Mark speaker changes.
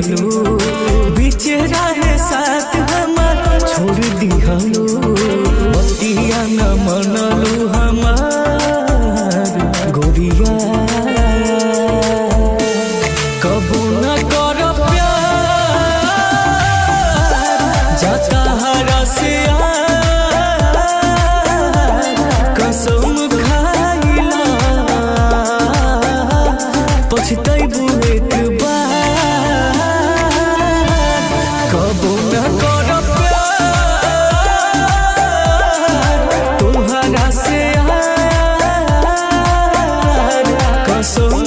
Speaker 1: दिहलो बीचे रहे साथ हमार छोड़ दिहलो बतिया न मनलू हमार गोरिया कबू न कर प्यार जाता हरा से कसम खाइला पछतैबू एक बार कबू न कर प्यार तोहरा से कसम